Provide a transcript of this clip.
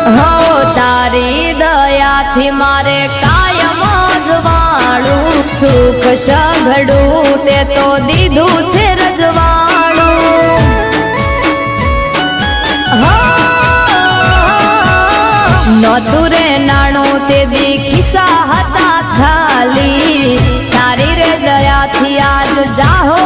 હો તારી દયાથી મારે કાયમ જવાળું સુખ સઘળું તે તો દીધું છે રજવાળું નતું રે નાણું તે દી ખિસ્સા હતા ખાલી તારી રે દયાથી આજ જાહો